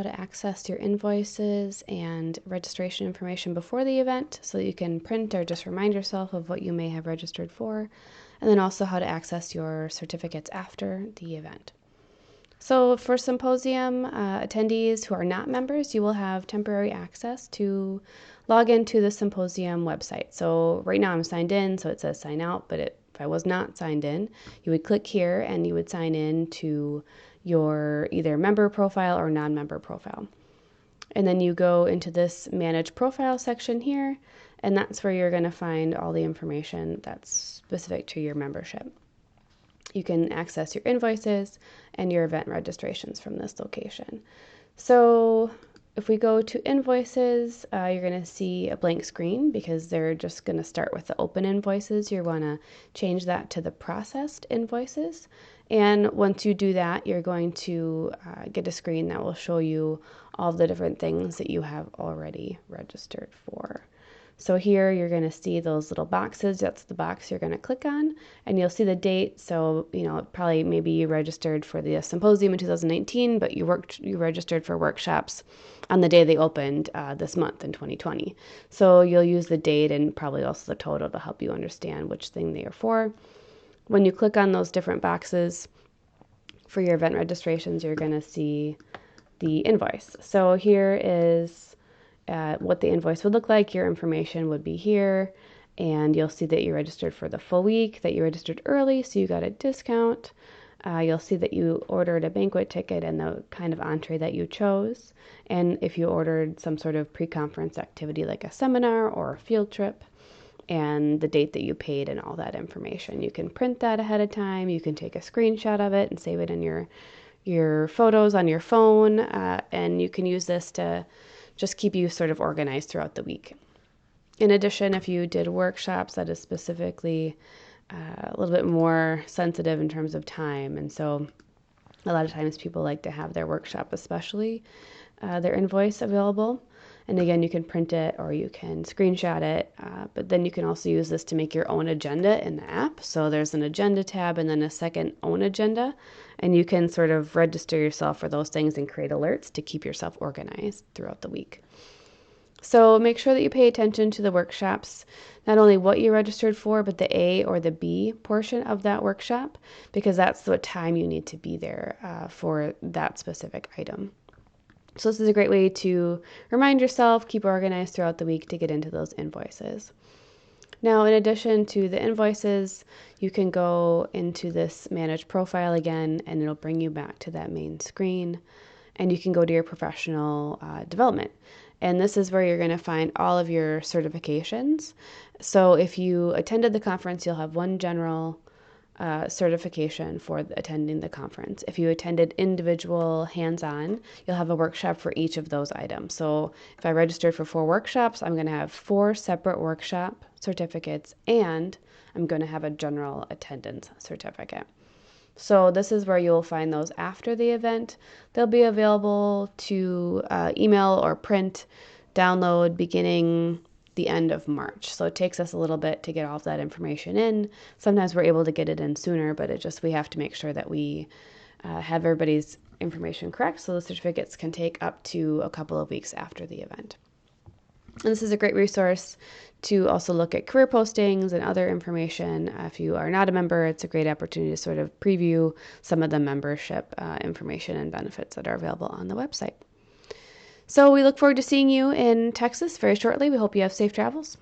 how to access your invoices and registration information before the event so that you can print or just remind yourself of what you may have registered for, and then also how to access your certificates after the event. So for Symposium attendees who are not members, you will have temporary access to log into the Symposium website. So right now I'm signed in, so it says sign out, but if I was not signed in, you would click here and you would sign in to your either member profile or non-member profile. And then you go into this manage profile section here, and that's where you're going to find all the information that's specific to your membership. You can access your invoices and your event registrations from this location. So if we go to invoices, you're going to see a blank screen because they're just going to start with the open invoices. You want to change that to the processed invoices. And once you do that, you're going to get a screen that will show you all the different things that you have already registered for. So here you're going to see those little boxes. That's the box you're going to click on, and you'll see the date. So, probably maybe you registered for the Symposium in 2019, but you registered for workshops on the day they opened this month in 2020. So you'll use the date and probably also the total to help you understand which thing they are for. When you click on those different boxes for your event registrations, you're going to see the invoice. So here is what the invoice would look like. Your information would be here, and you'll see that you registered for the full week, that you registered early, so you got a discount. You'll see that you ordered a banquet ticket and the kind of entree that you chose, and if you ordered some sort of pre-conference activity like a seminar or a field trip, and the date that you paid and all that information. You can print that ahead of time. You can take a screenshot of it and save it in your photos on your phone, and you can use this to just keep you sort of organized throughout the week. In addition, if you did workshops, that is specifically a little bit more sensitive in terms of time. And so a lot of times people like to have their workshop, especially their invoice available. And again, you can print it or you can screenshot it, but then you can also use this to make your own agenda in the app. So there's an agenda tab and then a second own agenda, and you can sort of register yourself for those things and create alerts to keep yourself organized throughout the week. So make sure that you pay attention to the workshops, not only what you registered for, but the A or the B portion of that workshop, because that's what time you need to be there for that specific item. So this is a great way to remind yourself, keep organized throughout the week to get into those invoices. Now, in addition to the invoices, you can go into this manage profile again, and it'll bring you back to that main screen, and you can go to your professional development. And this is where you're going to find all of your certifications. So if you attended the conference, you'll have one general certification for attending the conference. If you attended individual hands-on, you'll have a workshop for each of those items. So if I registered for 4 workshops, I'm going to have 4 separate workshop certificates, and I'm going to have a general attendance certificate. So this is where you'll find those after the event. They'll be available to email or print, download beginning the end of March. So it takes us a little bit to get all of that information in. Sometimes we're able to get it in sooner, but we have to make sure that we have everybody's information correct. So the certificates can take up to a couple of weeks after the event. And this is a great resource to also look at career postings and other information. If you are not a member, it's a great opportunity to sort of preview some of the membership information and benefits that are available on the website. So we look forward to seeing you in Texas very shortly. We hope you have safe travels.